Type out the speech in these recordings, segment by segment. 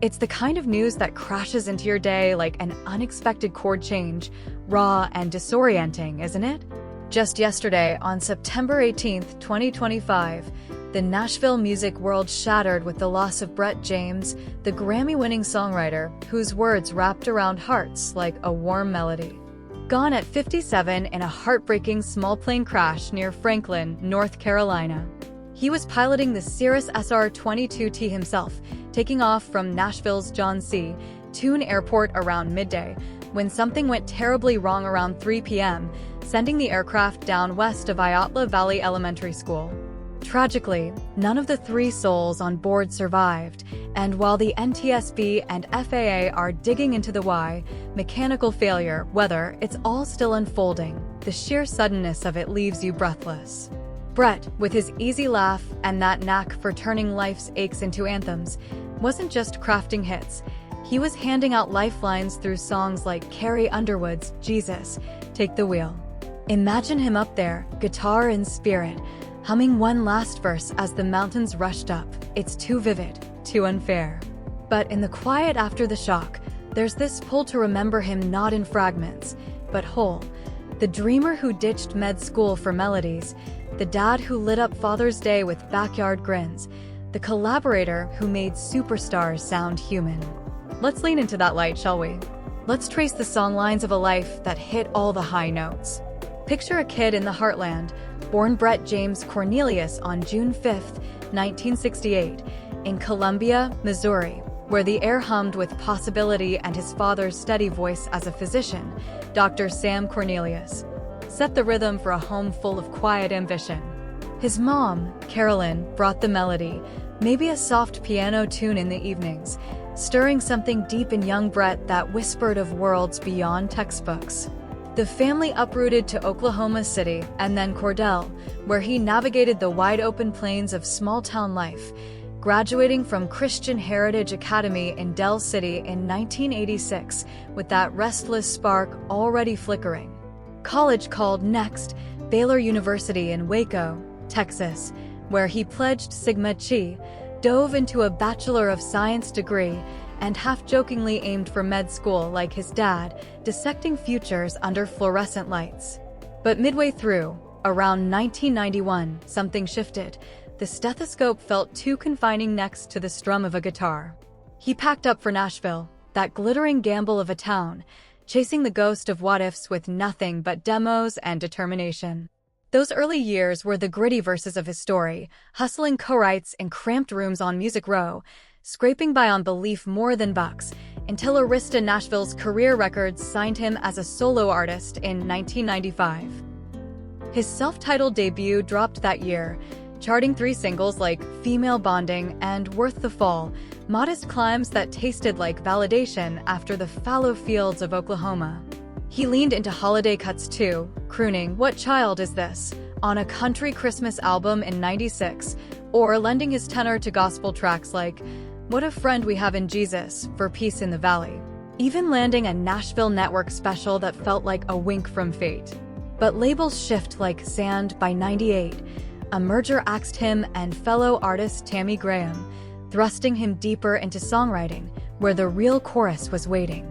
It's the kind of news that crashes into your day like an unexpected chord change, raw and disorienting, isn't it? Just yesterday, on September 18, 2025, the Nashville music world shattered with the loss of Brett James, the Grammy-winning songwriter whose words wrapped around hearts like a warm melody. Gone at 57 in a heartbreaking small plane crash near Franklin, North Carolina. He was piloting the Cirrus SR-22T himself, taking off from Nashville's John C. Toon Airport around midday, when something went terribly wrong around 3 p.m., sending the aircraft down west of Iotla Valley Elementary School. Tragically, none of the 3 souls on board survived, and while the NTSB and FAA are digging into the why, mechanical failure, whether, it's all still unfolding. The sheer suddenness of it leaves you breathless. Brett, with his easy laugh and that knack for turning life's aches into anthems, wasn't just crafting hits. He was handing out lifelines through songs like Carrie Underwood's Jesus, Take the Wheel. Imagine him up there, guitar in spirit, humming one last verse as the mountains rushed up. It's too vivid, too unfair. But in the quiet after the shock, there's this pull to remember him not in fragments, but whole. The dreamer who ditched med school for melodies, the dad who lit up Father's Day with backyard grins, the collaborator who made superstars sound human. Let's lean into that light, shall we? Let's trace the songlines of a life that hit all the high notes. Picture a kid in the heartland, born Brett James Cornelius on June 5, 1968, in Columbia, Missouri, where the air hummed with possibility and his father's steady voice as a physician, Dr. Sam Cornelius, set the rhythm for a home full of quiet ambition. His mom, Carolyn, brought the melody, maybe a soft piano tune in the evenings, stirring something deep in young Brett that whispered of worlds beyond textbooks. The family uprooted to Oklahoma City and then Cordell, where he navigated the wide-open plains of small-town life, graduating from Christian Heritage Academy in Del City in 1986 with that restless spark already flickering. College called next, Baylor University in Waco, Texas, where he pledged Sigma Chi, dove into a Bachelor of Science degree, and half-jokingly aimed for med school like his dad, dissecting futures under fluorescent lights. But midway through, around 1991, something shifted. The stethoscope felt too confining next to the strum of a guitar. He packed up for Nashville, that glittering gamble of a town, chasing the ghost of what-ifs with nothing but demos and determination. Those early years were the gritty verses of his story, hustling co-writes in cramped rooms on Music Row, scraping by on belief more than bucks, until Arista Nashville's Career Records signed him as a solo artist in 1995. His self-titled debut dropped that year, charting 3 singles like Female Bonding and Worth the Fall, modest climbs that tasted like validation after the fallow fields of Oklahoma. He leaned into holiday cuts too, crooning "What Child Is This?" on a country Christmas album in '96, or lending his tenor to gospel tracks like "What a Friend We Have in Jesus" for Peace in the Valley, even landing a Nashville Network special that felt like a wink from fate. But labels shift like sand. By '98, a merger axed him and fellow artist Tammy Graham, thrusting him deeper into songwriting, where the real chorus was waiting.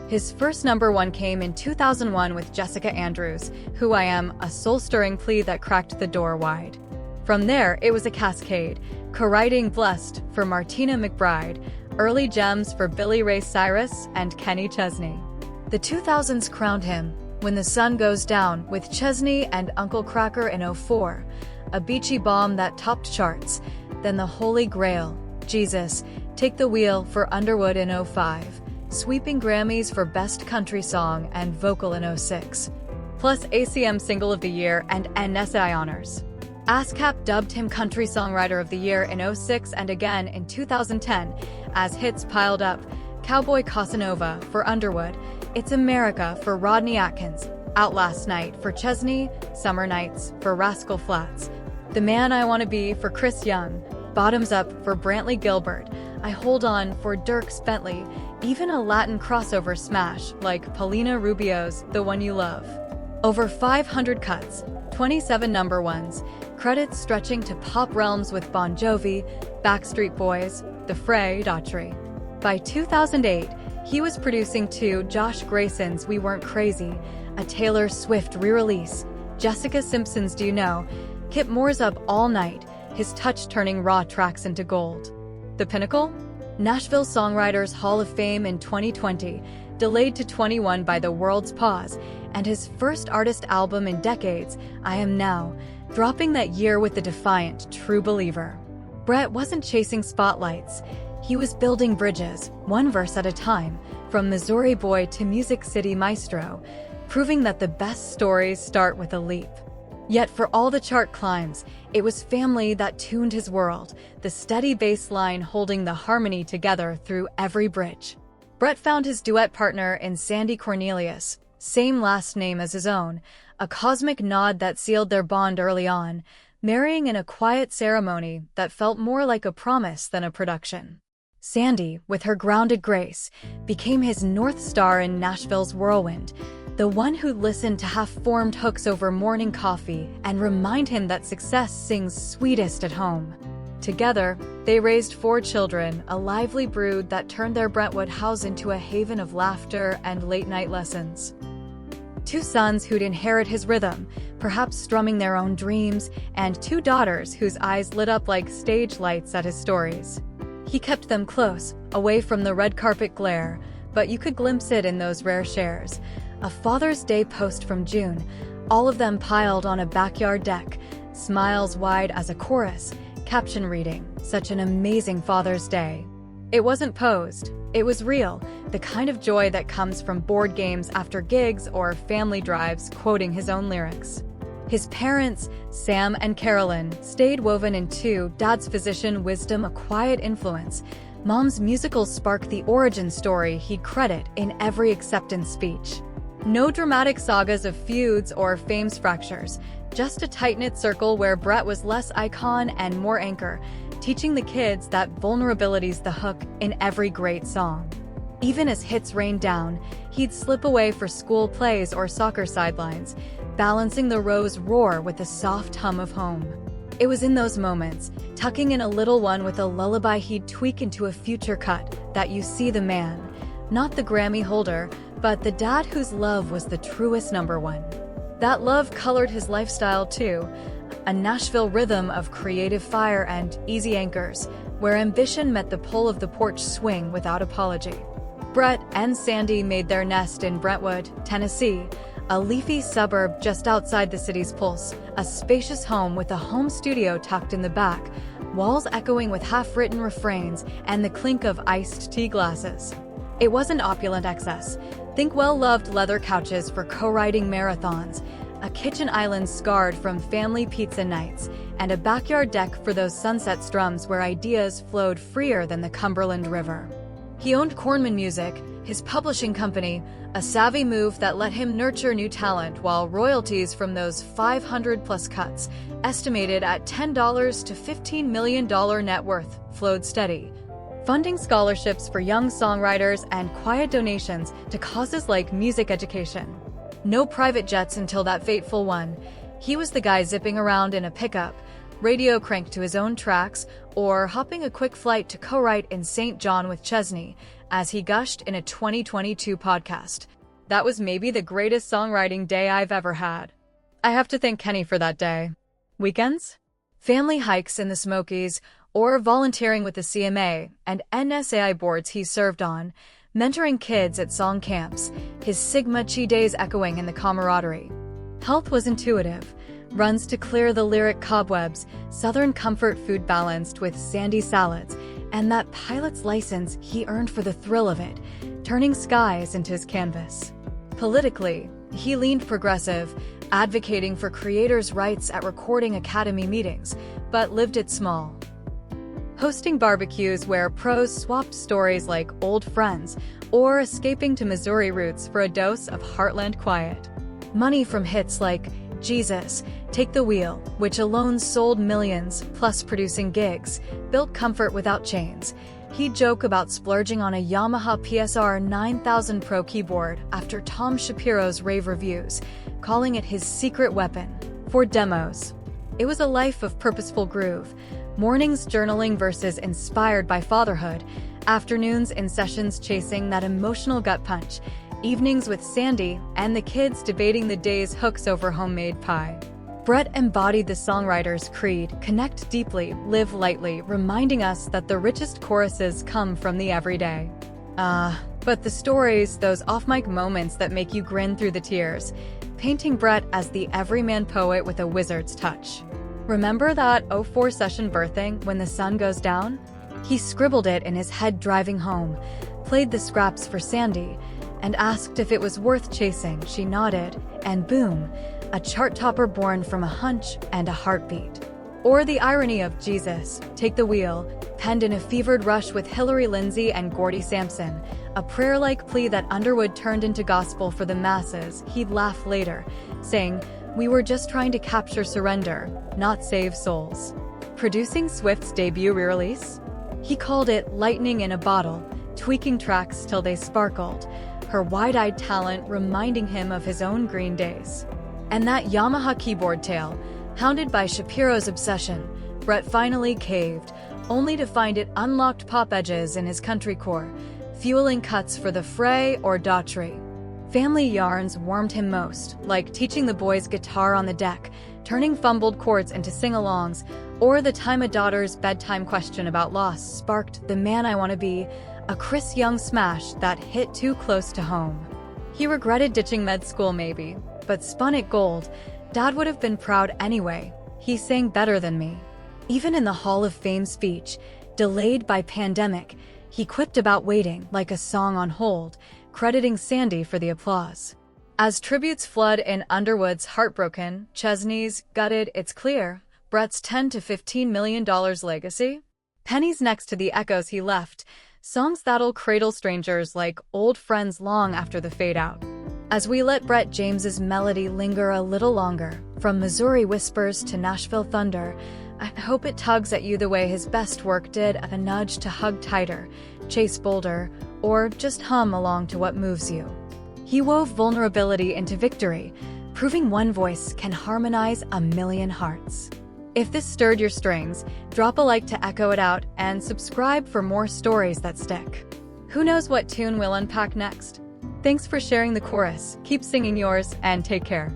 His first #1 came in 2001 with Jessica Andrews, Who I Am, a soul-stirring plea that cracked the door wide. From there, it was a cascade, co-writing Blessed for Martina McBride, early gems for Billy Ray Cyrus and Kenny Chesney. The 2000s crowned him When the Sun Goes Down with Chesney and Uncle Kracker in '04, a beachy bomb that topped charts, then the Holy Grail, Jesus, Take the Wheel for Underwood in '05, sweeping Grammys for Best Country Song and Vocal in '06, plus ACM Single of the Year and NSI honors. ASCAP dubbed him Country Songwriter of the Year in '06 and again in 2010, as hits piled up: Cowboy Casanova for Underwood, It's America for Rodney Atkins, Out Last Night for Chesney, Summer Nights for Rascal Flatts, The Man I Want to Be for Chris Young, Bottoms Up for Brantley Gilbert, I Hold On for Dierks Bentley, even a Latin crossover smash like Paulina Rubio's The One You Love. Over 500 cuts, 27 #1s, credits stretching to pop realms with Bon Jovi, Backstreet Boys, The Fray, Daughtry. By 2008, he was producing to Josh Grayson's We Weren't Crazy, a Taylor Swift re-release, Jessica Simpson's Do You Know, Kip Moore's Up All Night, his touch turning raw tracks into gold. The pinnacle? Nashville Songwriters Hall of Fame in 2020, delayed to 21 by the world's pause, and his first artist album in decades, I Am Now, dropping that year with the defiant True Believer. Brett wasn't chasing spotlights. He was building bridges, one verse at a time, from Missouri boy to Music City maestro, proving that the best stories start with a leap. Yet for all the chart climbs, it was family that tuned his world, the steady bass line holding the harmony together through every bridge. Brett found his duet partner in Sandy Cornelius, same last name as his own, a cosmic nod that sealed their bond early on, marrying in a quiet ceremony that felt more like a promise than a production. Sandy, with her grounded grace, became his North Star in Nashville's whirlwind, the one who'd listen to half-formed hooks over morning coffee and remind him that success sings sweetest at home. Together, they raised 4 children, a lively brood that turned their Brentwood house into a haven of laughter and late-night lessons. 2 sons who'd inherit his rhythm, perhaps strumming their own dreams, and 2 daughters whose eyes lit up like stage lights at his stories. He kept them close, away from the red carpet glare, but you could glimpse it in those rare shares. A Father's Day post from June, all of them piled on a backyard deck, smiles wide as a chorus, caption reading, "Such an amazing Father's Day." It wasn't posed, it was real, the kind of joy that comes from board games after gigs or family drives, quoting his own lyrics. His parents, Sam and Carolyn, stayed woven into Dad's physician wisdom, a quiet influence. Mom's musical spark, the origin story he'd credit in every acceptance speech. No dramatic sagas of feuds or fame's fractures, just a tight-knit circle where Brett was less icon and more anchor, teaching the kids that vulnerability's the hook in every great song. Even as hits rained down, he'd slip away for school plays or soccer sidelines, balancing the Rose roar with the soft hum of home. It was in those moments, tucking in a little one with a lullaby he'd tweak into a future cut, that you see the man, not the Grammy holder, but the dad whose love was the truest number one. That love colored his lifestyle too, a Nashville rhythm of creative fire and easy anchors, where ambition met the pull of the porch swing without apology. Brett and Sandy made their nest in Brentwood, Tennessee, a leafy suburb just outside the city's pulse, a spacious home with a home studio tucked in the back, walls echoing with half-written refrains and the clink of iced tea glasses. It wasn't opulent excess. Think well-loved leather couches for co-writing marathons, a kitchen island scarred from family pizza nights, and a backyard deck for those sunset strums where ideas flowed freer than the Cumberland River. He owned Kornman Music, his publishing company, a savvy move that let him nurture new talent while royalties from those 500-plus cuts, estimated at $10 to $15 million net worth, flowed steady, funding scholarships for young songwriters and quiet donations to causes like music education. No private jets until that fateful one. He was the guy zipping around in a pickup, radio cranked to his own tracks, or hopping a quick flight to co-write in St. John with Chesney, as he gushed in a 2022 podcast. That was maybe the greatest songwriting day I've ever had. I have to thank Kenny for that day. Weekends? Family hikes in the Smokies, or volunteering with the CMA and NSAI boards he served on, mentoring kids at song camps, his Sigma Chi days echoing in the camaraderie. Health was intuitive. Runs to clear the lyric cobwebs, Southern comfort food balanced with sandy salads, and that pilot's license he earned for the thrill of it, turning skies into his canvas. Politically, he leaned progressive, advocating for creators' rights at Recording Academy meetings, but lived it small. Hosting barbecues where pros swapped stories like old friends, or escaping to Missouri roots for a dose of heartland quiet. Money from hits like Jesus, Take the Wheel, which alone sold millions, plus producing gigs, built comfort without chains. He'd joke about splurging on a Yamaha PSR 9000 Pro keyboard after Tom Shapiro's rave reviews, calling it his secret weapon for demos. It was a life of purposeful groove, mornings journaling verses inspired by fatherhood, Afternoons in sessions chasing that emotional gut punch, evenings with Sandy, and the kids debating the day's hooks over homemade pie. Brett embodied the songwriter's creed: connect deeply, live lightly, reminding us that the richest choruses come from the everyday. But the stories, those off-mic moments that make you grin through the tears, painting Brett as the everyman poet with a wizard's touch. Remember that '04 session birthing, When the Sun Goes Down? He scribbled it in his head driving home, played the scraps for Sandy, and asked if it was worth chasing. She nodded, and boom, a chart topper born from a hunch and a heartbeat. Or the irony of Jesus, Take the Wheel, penned in a fevered rush with Hillary Lindsey and Gordy Sampson, a prayer-like plea that Underwood turned into gospel for the masses. He'd laugh later, saying, "We were just trying to capture surrender, not save souls." Producing Swift's debut re-release? He called it lightning in a bottle, tweaking tracks till they sparkled, her wide-eyed talent reminding him of his own green days. And that Yamaha keyboard tail, hounded by Shapiro's obsession, Brett finally caved, only to find it unlocked pop edges in his country core, fueling cuts for the fray or daughtry. Family yarns warmed him most, like teaching the boys guitar on the deck, turning fumbled chords into sing-alongs, or the time a daughter's bedtime question about loss sparked The Man I Want to Be, a Chris Young smash that hit too close to home. He regretted ditching med school maybe, but spun it gold. Dad would have been proud anyway. He sang better than me. Even in the Hall of Fame speech, delayed by pandemic, he quipped about waiting like a song on hold, crediting Sandy for the applause. As tributes flood in Underwood's Heartbroken, Chesney's Gutted, it's clear, Brett's $10 to $15 million legacy? Pennies next to the echoes he left, songs that'll cradle strangers like old friends long after the fade-out. As we let Brett James's melody linger a little longer, from Missouri Whispers to Nashville Thunder, I hope it tugs at you the way his best work did, a nudge to hug tighter, chase bolder, or just hum along to what moves you. He wove vulnerability into victory, proving one voice can harmonize a million hearts. If this stirred your strings, drop a like to echo it out and subscribe for more stories that stick. Who knows what tune we'll unpack next? Thanks for sharing the chorus, keep singing yours, and take care.